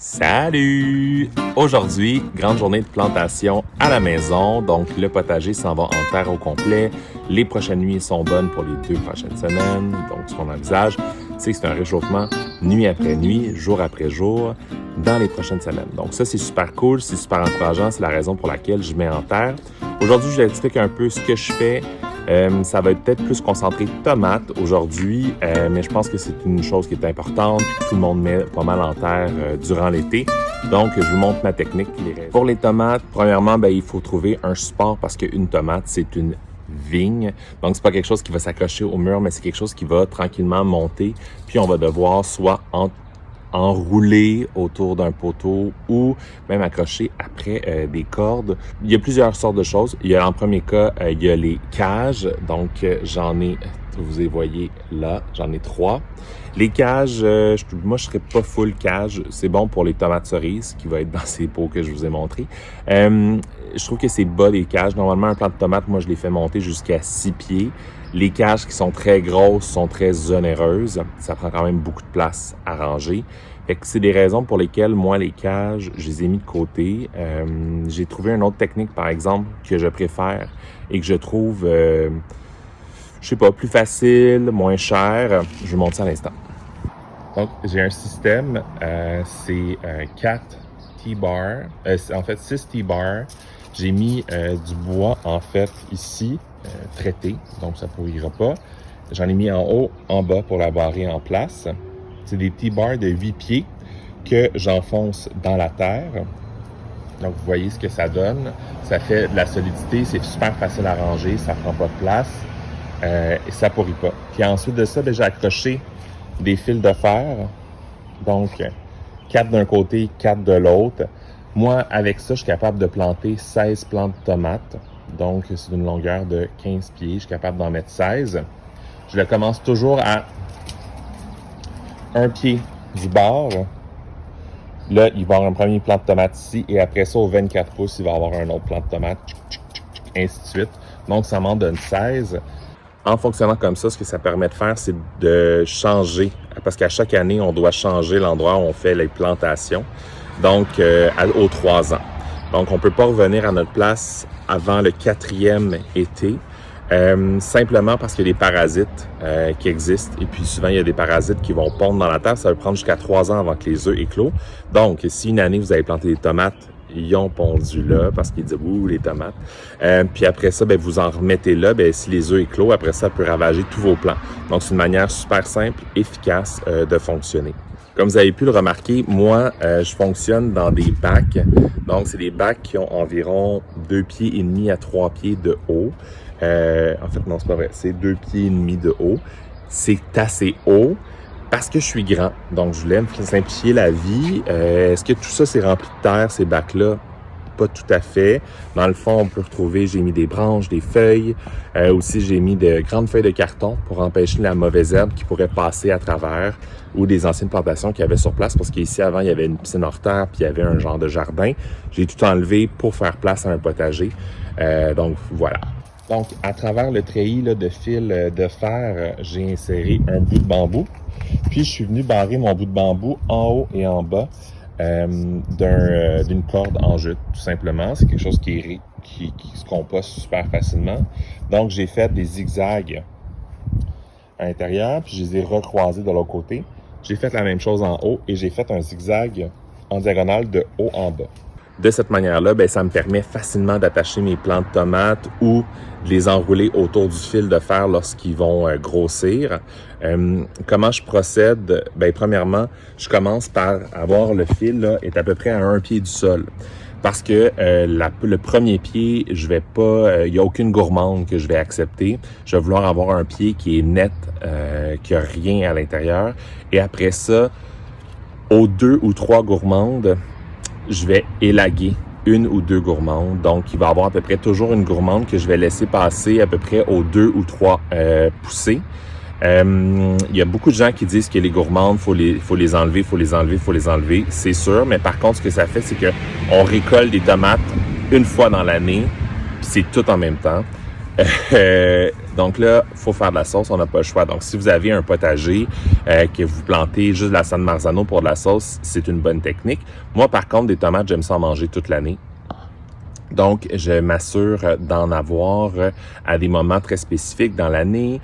Salut! Aujourd'hui, grande journée de plantation à la maison. Donc, le potager s'en va en terre au complet. Les prochaines nuits sont bonnes pour les 2 prochaines semaines. Donc, ce qu'on envisage, c'est que c'est un réchauffement nuit après nuit, jour après jour, dans les prochaines semaines. Donc, ça, c'est super cool, c'est super encourageant. C'est la raison pour laquelle je mets en terre. Aujourd'hui, je vous explique un peu ce que je fais. Ça va être peut-être plus concentré tomates aujourd'hui, mais je pense que c'est une chose qui est importante, puis que tout le monde met pas mal en terre durant l'été. Donc, je vous montre ma technique. Pour les tomates, premièrement, il faut trouver un support parce qu'une tomate, c'est une vigne. Donc, c'est pas quelque chose qui va s'accrocher au mur, mais c'est quelque chose qui va tranquillement monter. Puis, on va devoir soit enrouler autour d'un poteau ou même accrocher après des cordes. Il y a plusieurs sortes de choses. Il y a en premier cas, il y a les cages. Donc, j'en ai, vous les voyez là, j'en ai 3. Les cages, moi, je serais pas full cage. C'est bon pour les tomates cerises qui va être dans ces pots que je vous ai montrés. Je trouve que c'est bas des cages. Normalement, un plant de tomates, moi, je les fais monter jusqu'à 6 pieds. Les cages qui sont très grosses sont très onéreuses. Ça prend quand même beaucoup de place à ranger. Fait que c'est des raisons pour lesquelles, moi, les cages, je les ai mis de côté. J'ai trouvé une autre technique, par exemple, que je préfère et que je trouve, je sais pas, plus facile, moins cher. Je vous montre ça à l'instant. Donc, j'ai un système, c'est 4 T-bars, en fait 6 T-bars. J'ai mis du bois, en fait, ici, traité, donc ça ne pourrira pas. J'en ai mis en haut, en bas pour la barrer en place. C'est des T-bars de 8 pieds que j'enfonce dans la terre. Donc, vous voyez ce que ça donne. Ça fait de la solidité, c'est super facile à ranger, ça prend pas de place et ça pourrit pas. Puis ensuite de ça, j'ai accroché des fils de fer. Donc, 4 d'un côté, 4 de l'autre. Moi, avec ça, je suis capable de planter 16 plantes de tomates. Donc, c'est une longueur de 15 pieds. Je suis capable d'en mettre 16. Je le commence toujours à un pied du bord. Là, il va y avoir un premier plant de tomate ici. Et après ça, au 24 pouces, il va y avoir un autre plant de tomate. Ainsi de suite. Donc, ça m'en donne 16. En fonctionnant comme ça, ce que ça permet de faire, c'est de changer. Parce qu'à chaque année, on doit changer l'endroit où on fait les plantations. Donc, aux 3 ans. Donc, on ne peut pas revenir à notre place avant le 4e été, simplement parce qu'il y a des parasites qui existent. Et puis, souvent, il y a des parasites qui vont pondre dans la terre. Ça va prendre jusqu'à 3 ans avant que les œufs éclosent. Donc, si une année, vous avez planté des tomates, ils ont pondu là parce qu'ils disent « Ouh, les tomates ». Puis après ça, vous en remettez là. Si les œufs éclosent, après ça peut ravager tous vos plants. Donc, c'est une manière super simple, efficace de fonctionner. Comme vous avez pu le remarquer, moi, je fonctionne dans des bacs. Donc, c'est des bacs qui ont environ 2 pieds et demi à 3 pieds de haut. En fait, non, c'est pas vrai. C'est 2 pieds et demi de haut. C'est assez haut parce que je suis grand. Donc, je voulais me simplifier la vie. Est-ce que tout ça, c'est rempli de terre, ces bacs-là? Pas tout à fait. Dans le fond, on peut retrouver, j'ai mis des branches, des feuilles. Aussi, j'ai mis de grandes feuilles de carton pour empêcher la mauvaise herbe qui pourrait passer à travers ou des anciennes plantations qu'il y avait sur place parce qu'ici, avant, il y avait une piscine hors terre puis il y avait un genre de jardin. J'ai tout enlevé pour faire place à un potager. Donc, voilà. Donc, à travers le treillis là, de fil de fer, j'ai inséré un bout de bambou. Puis, je suis venu barrer mon bout de bambou en haut et en bas d'une corde en jute, tout simplement. C'est quelque chose qui se composte super facilement. Donc, j'ai fait des zigzags à l'intérieur, puis je les ai recroisés de l'autre côté. J'ai fait la même chose en haut et j'ai fait un zigzag en diagonale de haut en bas. De cette manière-là, ça me permet facilement d'attacher mes plants de tomates ou de les enrouler autour du fil de fer lorsqu'ils vont grossir. Comment je procède? Premièrement, je commence par avoir le fil là, est à peu près à 1 pied du sol. Parce que le premier pied, je vais pas, il n'y a aucune gourmande que je vais accepter. Je vais vouloir avoir un pied qui est net, qui a rien à l'intérieur. Et après ça, aux 2 ou 3 gourmandes, je vais élaguer 1 ou 2 gourmandes. Donc, il va y avoir à peu près toujours une gourmande que je vais laisser passer à peu près aux 2 ou 3 poussées. Il y a beaucoup de gens qui disent que les gourmandes, faut les enlever. C'est sûr, mais par contre, ce que ça fait, c'est que on récolte des tomates une fois dans l'année, puis c'est tout en même temps. Donc là, il faut faire de la sauce, on n'a pas le choix. Donc si vous avez un potager que vous plantez juste de la San Marzano pour de la sauce, c'est une bonne technique. Moi, par contre, des tomates, j'aime ça en manger toute l'année. Donc, je m'assure d'en avoir à des moments très spécifiques dans l'année.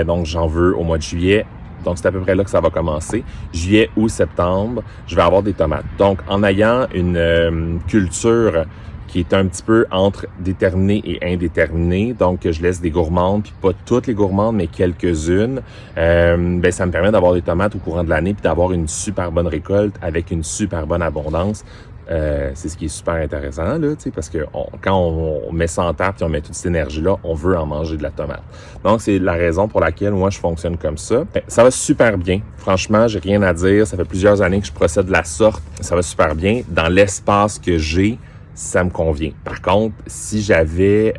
Donc, j'en veux au mois de juillet. Donc, c'est à peu près là que ça va commencer. Juillet ou septembre, je vais avoir des tomates. Donc, en ayant une culture qui est un petit peu entre déterminée et indéterminée, donc je laisse des gourmandes, puis pas toutes les gourmandes, mais quelques-unes, ben ça me permet d'avoir des tomates au courant de l'année, puis d'avoir une super bonne récolte avec une super bonne abondance. C'est ce qui est super intéressant, là, parce que quand on met ça en terre puis on met toute cette énergie-là, on veut en manger de la tomate. Donc, c'est la raison pour laquelle moi, je fonctionne comme ça. Ça va super bien. Franchement, j'ai rien à dire. Ça fait plusieurs années que je procède de la sorte. Ça va super bien. Dans l'espace que j'ai, ça me convient. Par contre, si j'avais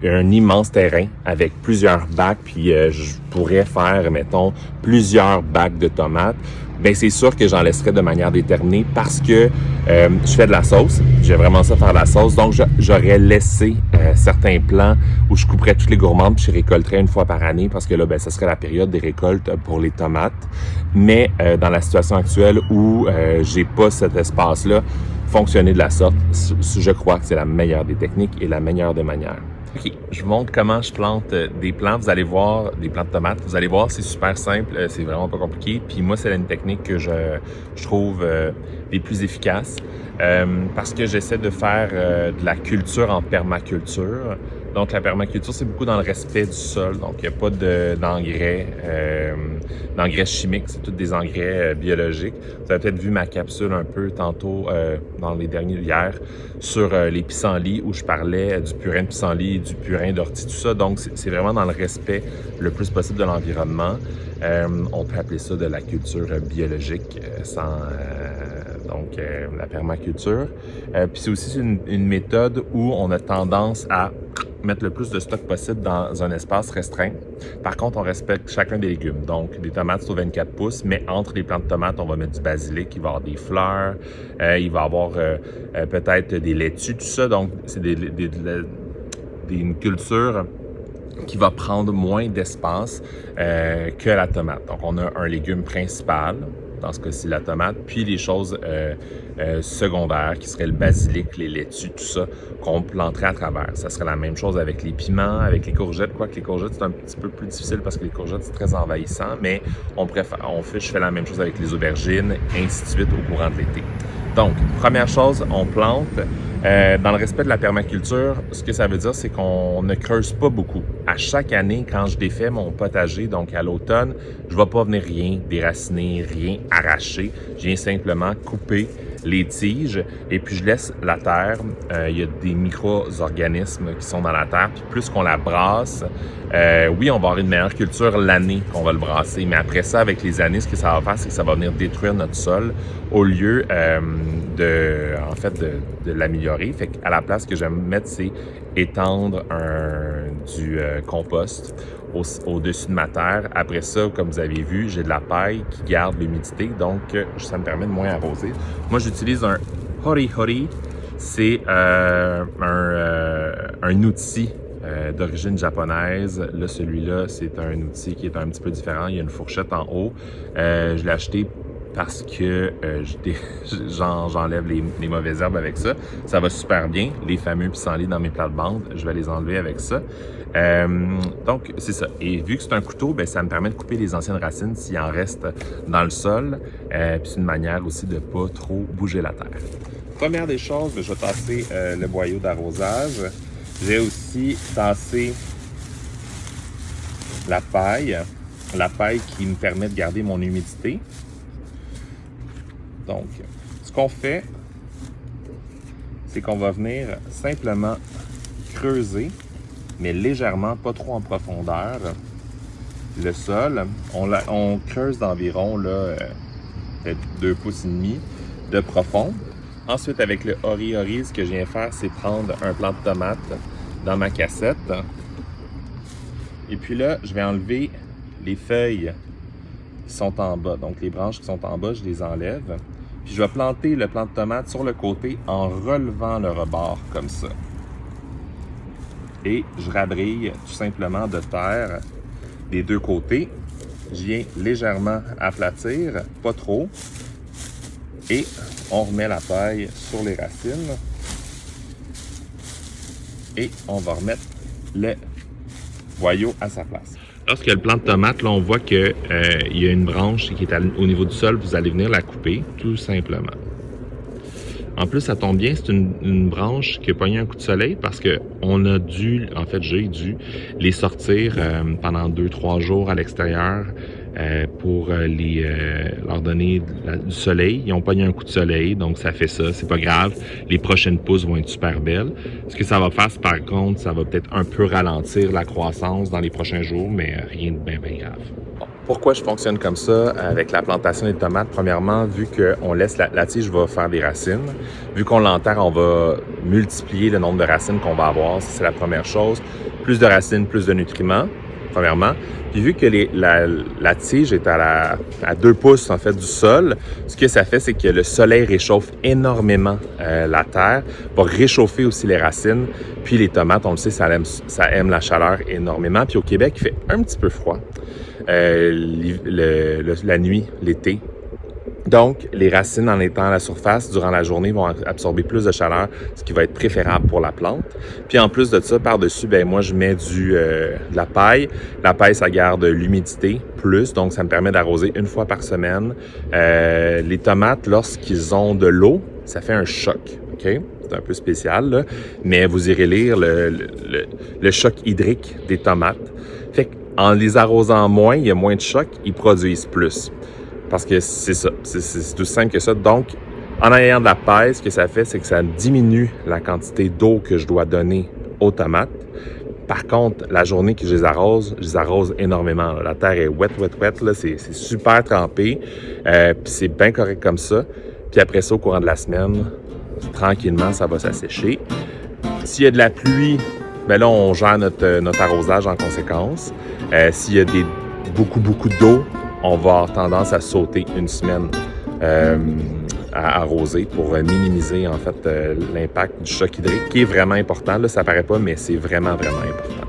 un immense terrain avec plusieurs bacs, puis je pourrais faire, mettons, plusieurs bacs de tomates, ben c'est sûr que j'en laisserais de manière déterminée parce que je fais de la sauce. J'ai vraiment ça faire de la sauce. Donc, j'aurais laissé certains plants où je couperais toutes les gourmandes puis je récolterais une fois par année parce que là, ben ça serait la période des récoltes pour les tomates. Mais dans la situation actuelle où j'ai pas cet espace-là, fonctionner de la sorte, je crois que c'est la meilleure des techniques et la meilleure des manières. OK, je vous montre comment je plante des plants. Vous allez voir, des plants de tomates. Vous allez voir, c'est super simple, c'est vraiment pas compliqué. Puis moi, c'est une technique que je trouve les plus efficaces parce que j'essaie de faire de la culture en permaculture. Donc, la permaculture, c'est beaucoup dans le respect du sol. Donc, il n'y a pas d'engrais chimiques. C'est tous des engrais biologiques. Vous avez peut-être vu ma capsule un peu tantôt dans les derniers hier sur les pissenlits où je parlais du purin de pissenlit, du purin d'ortie, tout ça. Donc, c'est vraiment dans le respect le plus possible de l'environnement. On peut appeler ça de la culture biologique la permaculture. Puis c'est aussi une méthode où on a tendance à mettre le plus de stock possible dans un espace restreint. Par contre, on respecte chacun des légumes. Donc, des tomates sur 24 pouces, mais entre les plants de tomates, on va mettre du basilic, il va y avoir des fleurs, il va y avoir peut-être des laitues, tout ça. Donc, c'est une culture qui va prendre moins d'espace que la tomate. Donc, on a un légume principal, dans ce cas-ci la tomate, puis les choses secondaires qui seraient le basilic, les laitues, tout ça, qu'on planterait à travers. Ça serait la même chose avec les piments, avec les courgettes, quoique les courgettes c'est un petit peu plus difficile parce que les courgettes c'est très envahissant, mais je fais la même chose avec les aubergines, ainsi de suite au courant de l'été. Donc, première chose, on plante. Dans le respect de la permaculture, ce que ça veut dire, c'est qu'on ne creuse pas beaucoup. À chaque année, quand je défais mon potager, donc à l'automne, je ne vais pas venir rien déraciner, rien arracher. Je viens simplement couper les tiges et puis je laisse la terre. Il y a des micro-organismes qui sont dans la terre. Puis plus qu'on la brasse, oui, on va avoir une meilleure culture l'année qu'on va le brasser. Mais après ça, avec les années, ce que ça va faire, c'est que ça va venir détruire notre sol au lieu de l'améliorer. Fait qu'à la place, ce que j'aime mettre, c'est étendre du compost au-dessus de ma terre. Après ça, comme vous avez vu, j'ai de la paille qui garde l'humidité, donc ça me permet de moins arroser. Moi, j'utilise un Hori Hori. C'est un outil d'origine japonaise. Là, celui-là, c'est un outil qui est un petit peu différent. Il y a une fourchette en haut. Je l'ai acheté parce que j'enlève les mauvaises herbes avec ça. Ça va super bien. Les fameux pissenlits dans mes plates-bandes, je vais les enlever avec ça. Donc, c'est ça. Et vu que c'est un couteau, ben, ça me permet de couper les anciennes racines s'il en reste dans le sol. Puis c'est une manière aussi de ne pas trop bouger la terre. Première des choses, je vais tasser le boyau d'arrosage. J'ai aussi tassé la paille qui me permet de garder mon humidité. Donc, ce qu'on fait, c'est qu'on va venir simplement creuser, mais légèrement, pas trop en profondeur, le sol. On creuse d'environ peut-être 2,5 pouces de profond. Ensuite, avec le Hori Hori, ce que je viens faire, c'est prendre un plant de tomate dans ma cassette. Et puis là, je vais enlever les feuilles qui sont en bas. Donc, les branches qui sont en bas, je les enlève. Puis, je vais planter le plant de tomate sur le côté en relevant le rebord comme ça. et je rabrille tout simplement de terre des deux côtés. Je viens légèrement aplatir, pas trop, et on remet la paille sur les racines et on va remettre le boyau à sa place. Lorsque le plant de tomate, là, on voit qu'il y a une branche qui est au niveau du sol, vous allez venir la couper, tout simplement. En plus, ça tombe bien, c'est une branche qui a pogné un coup de soleil parce que j'ai dû les sortir pendant 2-3 jours à l'extérieur pour leur donner du soleil. Ils ont pogné un coup de soleil, donc ça fait ça, c'est pas grave. Les prochaines pousses vont être super belles. Ce que ça va faire, c'est, par contre, ça va peut-être un peu ralentir la croissance dans les prochains jours, mais rien de bien grave. Pourquoi je fonctionne comme ça avec la plantation des tomates? Premièrement, vu qu'on laisse la tige va faire des racines. Vu qu'on l'enterre, on va multiplier le nombre de racines qu'on va avoir. Ça, c'est la première chose. Plus de racines, plus de nutriments, premièrement. Puis vu que la tige est à 2 pouces en fait du sol, ce que ça fait, c'est que le soleil réchauffe énormément la terre, va réchauffer aussi les racines. Puis les tomates, on le sait, ça aime la chaleur énormément. Puis au Québec, il fait un petit peu froid. La nuit, l'été. Donc, les racines, en étant à la surface, durant la journée, vont absorber plus de chaleur, ce qui va être préférable pour la plante. Puis en plus de ça, par-dessus, moi, je mets de la paille. La paille, ça garde l'humidité plus, donc ça me permet d'arroser 1 fois par semaine. Les tomates, lorsqu'ils ont de l'eau, ça fait un choc, OK? C'est un peu spécial, là, mais vous irez lire le choc hydrique des tomates. Fait qu'en les arrosant moins, il y a moins de choc, ils produisent plus. Parce que c'est ça, c'est aussi simple que ça. Donc, en ayant de la paille, ce que ça fait, c'est que ça diminue la quantité d'eau que je dois donner aux tomates. Par contre, la journée que je les arrose énormément. Là. La terre est wet, là, c'est super trempé. Puis c'est bien correct comme ça. Puis après ça, au courant de la semaine, tranquillement, ça va s'assécher. S'il y a de la pluie, là, on gère notre arrosage en conséquence. S'il y a beaucoup d'eau, on va avoir tendance à sauter 1 semaine à arroser pour minimiser en fait l'impact du choc hydrique qui est vraiment important. Là, ça paraît pas, mais c'est vraiment important.